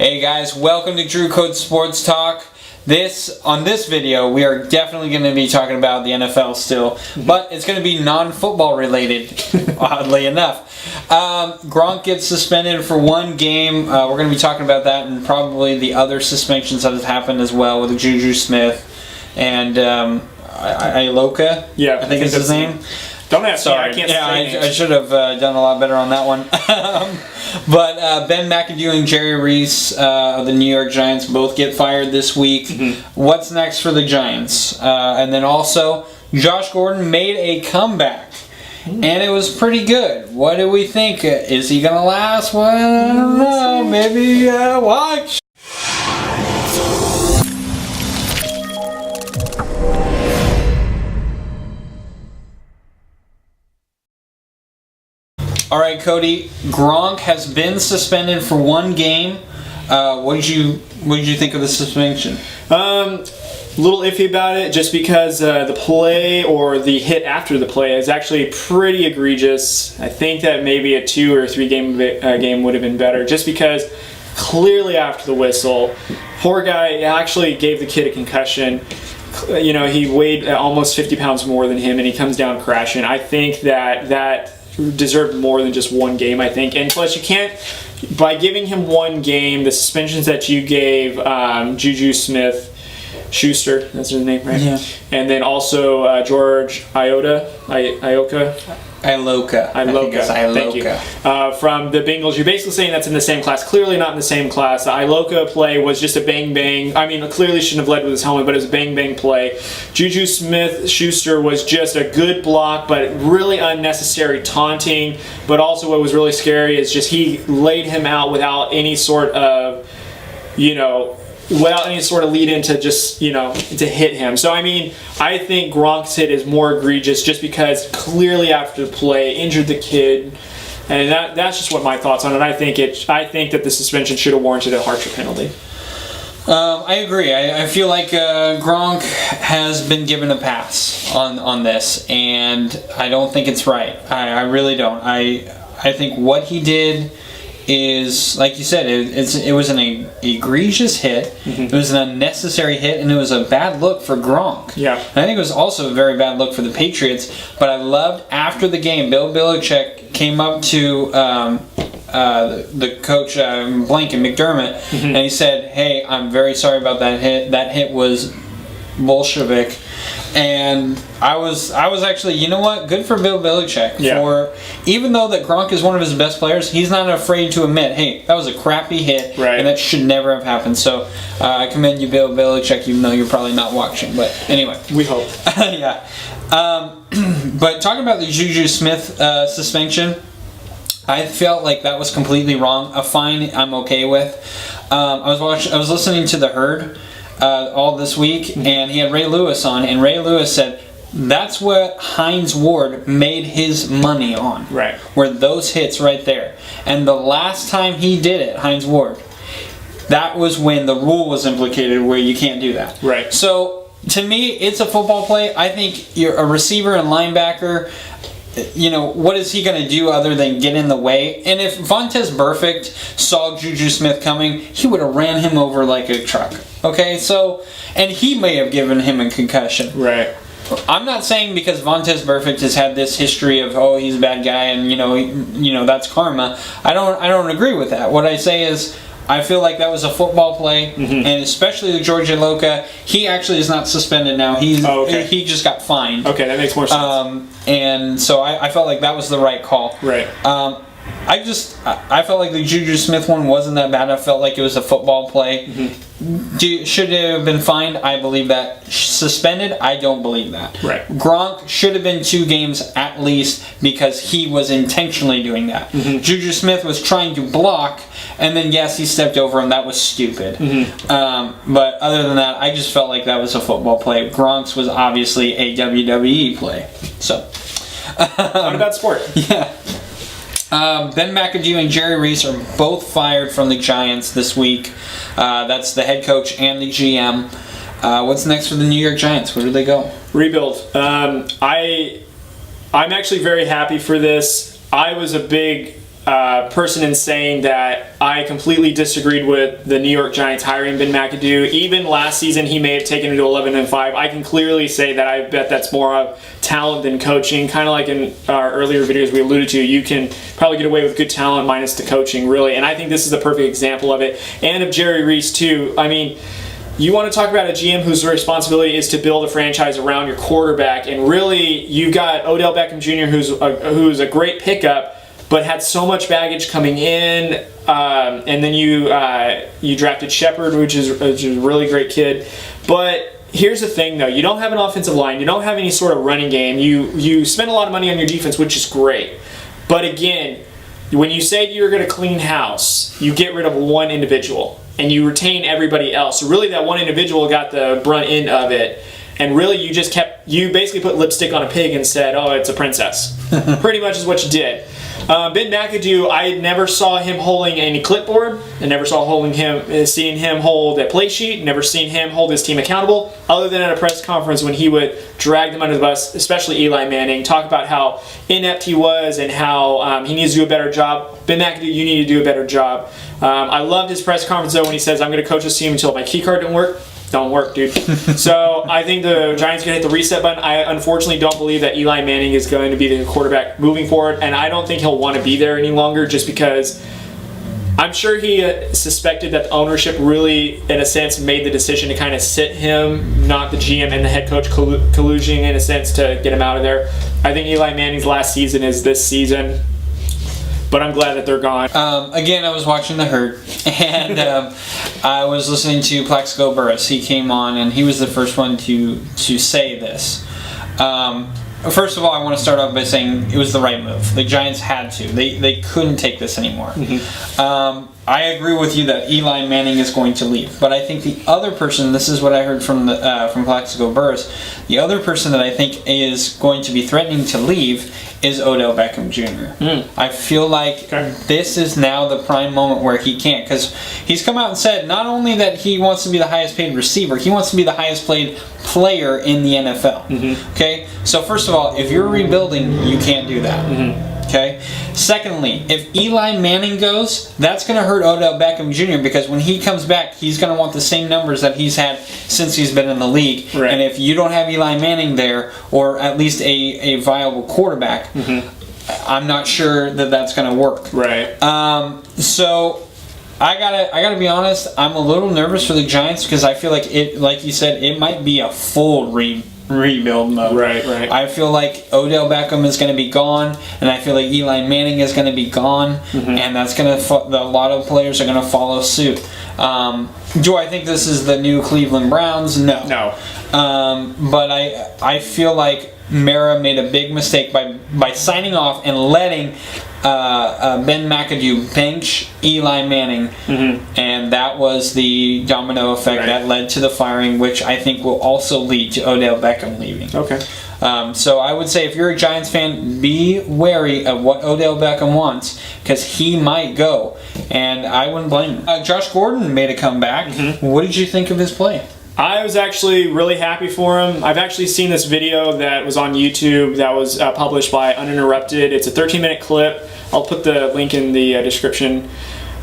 Hey guys, welcome to Drew Code Sports Talk. On this video, we are definitely going to be talking about the NFL still, but it's going to be non-football related, oddly enough. Gronk gets suspended for one game. We're going to be talking about that and probably the other suspensions that have happened as well with Juju Smith and Iloka. Yeah, I think is his name. Don't ask me, Sorry. I can't say I should have done a lot better on that one. But Ben McAdoo and Jerry Reese of the New York Giants both get fired this week. What's next for the Giants? And then also, Josh Gordon made a comeback. And it was pretty good. What do we think? Is he going to last? Well, I don't know. Maybe watch. All right, Cody. Gronk has been suspended for one game. What did you think of the suspension? A little iffy about it, just because the play or the hit after the play is actually pretty egregious. I think that maybe a 2 or 3 game would have been better, just because clearly after the whistle, poor guy actually gave the kid a concussion. You know, he weighed almost 50 pounds more than him, and he comes down crashing. I think that deserved more than just one game, I think. And plus, you can't, by giving him one game, the suspensions that you gave Juju Smith, Schuster, that's his name, right? Yeah. And then also George Iloka. Thank you. From the Bengals, you're basically saying that's in the same class. Clearly not in the same class. The Iloka play was just a bang-bang. I mean, clearly shouldn't have led with his helmet, but it was a bang-bang play. Juju Smith-Schuster was just a good block, but really unnecessary taunting. But also what was really scary is just he laid him out without any sort of, without any sort of lead in to just, to hit him. So, I mean, I think Gronk's hit is more egregious just because clearly after the play, injured the kid. And that's just what my thoughts on it. I think that the suspension should have warranted a harsher penalty. I agree. I feel like Gronk has been given a pass on this, and I don't think it's right. I really don't. I think what he did is, like you said, it was an egregious hit. It was an unnecessary hit, and it was a bad look for Gronk. Yeah. And I think it was also a very bad look for the Patriots. But I loved after the game, Bill Belichick came up to the coach, Blank and McDermott, and he said, "Hey, I'm very sorry about that hit. That hit was Bolshevik." And I was actually, you know what? Good for Bill Belichick. Yeah. For even though that Gronk is one of his best players, he's not afraid to admit, hey, that was a crappy hit, right, and that should never have happened. So I commend you, Bill Belichick, even though you're probably not watching. But anyway, we hope. Yeah. But talking about the Juju Smith suspension, I felt like that was completely wrong. A fine, I'm okay with. I was listening to The Herd all this week, and he had Ray Lewis on, and Ray Lewis said that's what Hines Ward made his money on. Right. Were those hits right there. And the last time he did it, Hines Ward, that was when the rule was implicated where you can't do that. Right. So, to me, it's a football play. I think you're a receiver and linebacker. What is he going to do other than get in the way? And if Vontaze Burfict saw Juju Smith coming, he would have ran him over like a truck. Okay, so, and he may have given him a concussion. Right. I'm not saying because Vontaze Burfict has had this history of, oh, he's a bad guy and, that's karma. I don't agree with that. What I say is, I feel like that was a football play, and especially the George Iloka, he actually is not suspended now. He just got fined. Okay, that makes more sense. And so I felt like that was the right call. Right. I felt like the Juju Smith one wasn't that bad. I felt like it was a football play. Should it have been fined? I believe that. Suspended? I don't believe that. Right. Gronk should have been 2 games at least because he was intentionally doing that. Juju Smith was trying to block, and then yes, he stepped over him. That was stupid. But other than that, I just felt like that was a football play. Gronk's was obviously a WWE play. So. Not a bad sport. Yeah. Ben McAdoo and Jerry Reese are both fired from the Giants this week. That's the head coach and the GM. What's next for the New York Giants? Where do they go? Rebuild. I'm actually very happy for this. I was a big person in saying that I completely disagreed with the New York Giants hiring Ben McAdoo. Even last season, he may have taken it to 11-5. I can clearly say that I bet that's more of talent than coaching. Kind of like in our earlier videos we alluded to, you can probably get away with good talent minus the coaching, really. And I think this is a perfect example of it. And of Jerry Reese, too. I mean, you want to talk about a GM whose responsibility is to build a franchise around your quarterback, and really, you've got Odell Beckham Jr., who's a great pickup, but had so much baggage coming in, and then you drafted Shepard, which is a really great kid. But here's the thing, though: you don't have an offensive line, you don't have any sort of running game. You spend a lot of money on your defense, which is great. But again, when you say you're going to clean house, you get rid of one individual and you retain everybody else. So really, that one individual got the brunt end of it. And really, you basically put lipstick on a pig and said, "Oh, it's a princess." Pretty much is what you did. Ben McAdoo, I never saw him holding any clipboard. I never saw seeing him hold a play sheet. Never seen him hold his team accountable, other than at a press conference when he would drag them under the bus, especially Eli Manning, talk about how inept he was and how he needs to do a better job. Ben McAdoo, you need to do a better job. I loved his press conference, though, when he says, "I'm going to coach this team until my key card didn't work." Don't work, dude. So I think the Giants are going to hit the reset button. I unfortunately don't believe that Eli Manning is going to be the quarterback moving forward, and I don't think he'll want to be there any longer, just because I'm sure he suspected that the ownership really, in a sense, made the decision to kind of sit him, not the GM and the head coach collusion, in a sense, to get him out of there. I think Eli Manning's last season is this season. But I'm glad that they're gone. Again, I was watching The Hurt, and I was listening to Plaxico Burress. He came on, and he was the first one to say this. First of all, I want to start off by saying it was the right move. The Giants had to. They couldn't take this anymore. Mm-hmm. I agree with you that Eli Manning is going to leave, but I think the other person, this is what I heard from Plaxico Burress, the other person that I think is going to be threatening to leave is Odell Beckham Jr. I feel like this is now the prime moment where he can't, because he's come out and said not only that he wants to be the highest paid receiver, he wants to be the highest paid player in the NFL. Mm-hmm. Okay? So first of all, if you're rebuilding, you can't do that. Mm-hmm. Okay. Secondly, if Eli Manning goes, that's going to hurt Odell Beckham Jr. because when he comes back, he's going to want the same numbers that he's had since he's been in the league. Right. And if you don't have Eli Manning there, or at least a viable quarterback, mm-hmm. I'm not sure that that's going to work. Right. So I gotta be honest. I'm a little nervous for the Giants because I feel like it, like you said, it might be a full rebuild mode. Right. I feel like Odell Beckham is going to be gone, and I feel like Eli Manning is going to be gone, mm-hmm. and that's going to a lot of players are going to follow suit. Do I think this is the new Cleveland Browns? No. But I feel like Mara made a big mistake by signing off and letting Ben McAdoo bench Eli Manning, mm-hmm. and that was the domino effect that led to the firing, which I think will also lead to Odell Beckham leaving. Okay. So I would say if you're a Giants fan, be wary of what Odell Beckham wants, because he might go, and I wouldn't blame him. Josh Gordon made a comeback. Mm-hmm. What did you think of his play? I was actually really happy for him. I've actually seen this video that was on YouTube that was published by Uninterrupted. It's a 13-minute clip. I'll put the link in the description.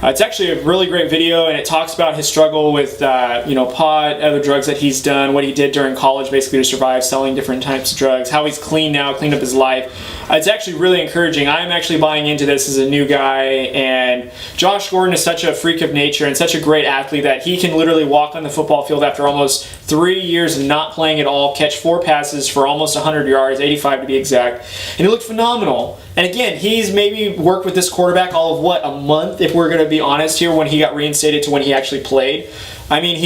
It's actually a really great video, and it talks about his struggle with pot, other drugs that he's done, what he did during college basically to survive, selling different types of drugs, how he's clean now, cleaned up his life. It's actually really encouraging. I'm actually buying into this as a new guy, and Josh Gordon is such a freak of nature and such a great athlete that he can literally walk on the football field after almost 3 years of not playing at all, catch 4 passes for almost 100 yards, 85 to be exact, and he looked phenomenal. And again, he's maybe worked with this quarterback all of a month, if we're going to be honest here, when he got reinstated to when he actually played. I mean,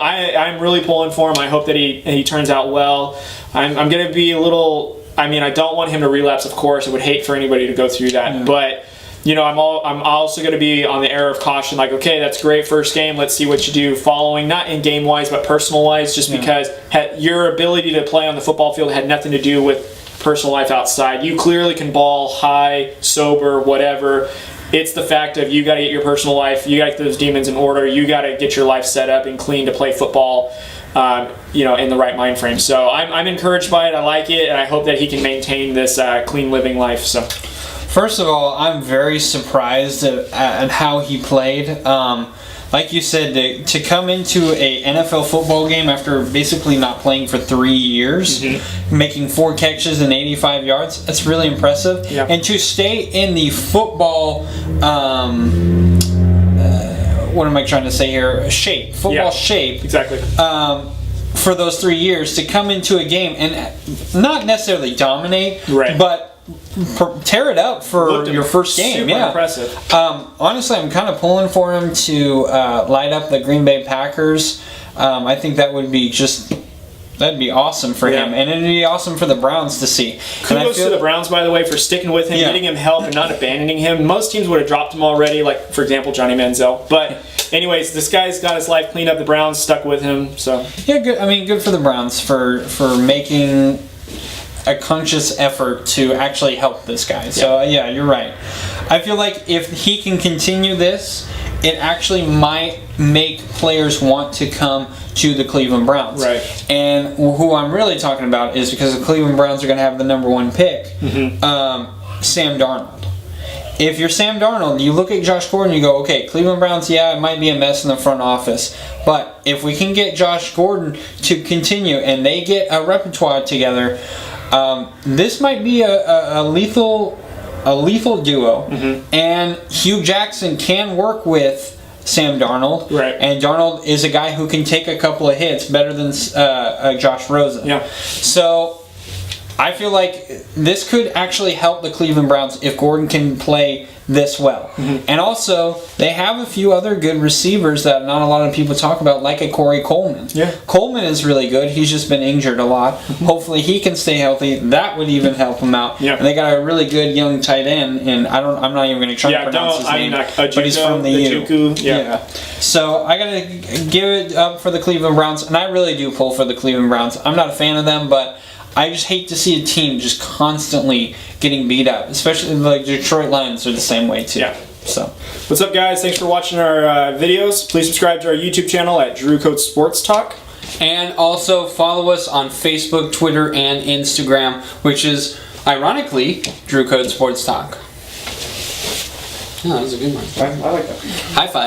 I'm really pulling for him. I hope that he turns out well. I'm going to be a little. I mean, I don't want him to relapse, of course. I would hate for anybody to go through that. Yeah. But I'm also going to be on the air of caution. Like, okay, that's great, first game. Let's see what you do following, not in game wise, but personal wise. Just because your ability to play on the football field had nothing to do with personal life outside. You clearly can ball high, sober, whatever. It's the fact of you got to get your personal life, you got to get those demons in order, you got to get your life set up and clean to play football, in the right mind frame. So I'm encouraged by it. I like it, and I hope that he can maintain this clean living life. So First of all, I'm very surprised at how he played. Like you said, to come into a NFL football game after basically not playing for 3 years, making 4 catches and 85 yards, that's really impressive. Yeah. And to stay in the football, what am I trying to say here? Football shape. Exactly. For those 3 years, to come into a game and not necessarily dominate, but tear it up for your first game. Super impressive. Honestly, I'm kind of pulling for him to light up the Green Bay Packers. I think that would be that'd be awesome for him, and it'd be awesome for the Browns to see. Kudos to the Browns, by the way, for sticking with him, getting him help, and not abandoning him. Most teams would have dropped him already, like, for example, Johnny Manziel. But anyways, this guy's got his life cleaned up. The Browns stuck with him. So yeah, good. I mean, good for the Browns for making a conscious effort to actually help this guy. So yeah, you're right. I feel like if he can continue this, it actually might make players want to come to the Cleveland Browns. Right. And who I'm really talking about is, because the Cleveland Browns are going to have the number 1 pick, Sam Darnold. If you're Sam Darnold, you look at Josh Gordon, you go, okay, Cleveland Browns, it might be a mess in the front office, but if we can get Josh Gordon to continue and they get a repertoire together, this might be a lethal duo. And Hugh Jackson can work with Sam Darnold, and Darnold is a guy who can take a couple of hits better than Josh Rosen. Yeah. So I feel like this could actually help the Cleveland Browns if Gordon can play this well. And also, they have a few other good receivers that not a lot of people talk about, like a Corey Coleman. Yeah. Coleman is really good. He's just been injured a lot. Hopefully he can stay healthy. That would even help him out. Yeah. And they got a really good young tight end, and I'm not even going to try to pronounce his name, but he's from the U. Yeah. So I got to give it up for the Cleveland Browns, and I really do pull for the Cleveland Browns. I'm not a fan of them, but I just hate to see a team just constantly getting beat up, especially like Detroit Lions are the same way too. Yeah. So, what's up, guys? Thanks for watching our videos. Please subscribe to our YouTube channel at Drew Code Sports Talk. And also follow us on Facebook, Twitter, and Instagram, which is, ironically, Drew Code Sports Talk. Oh, that was a good one. I like that. High five.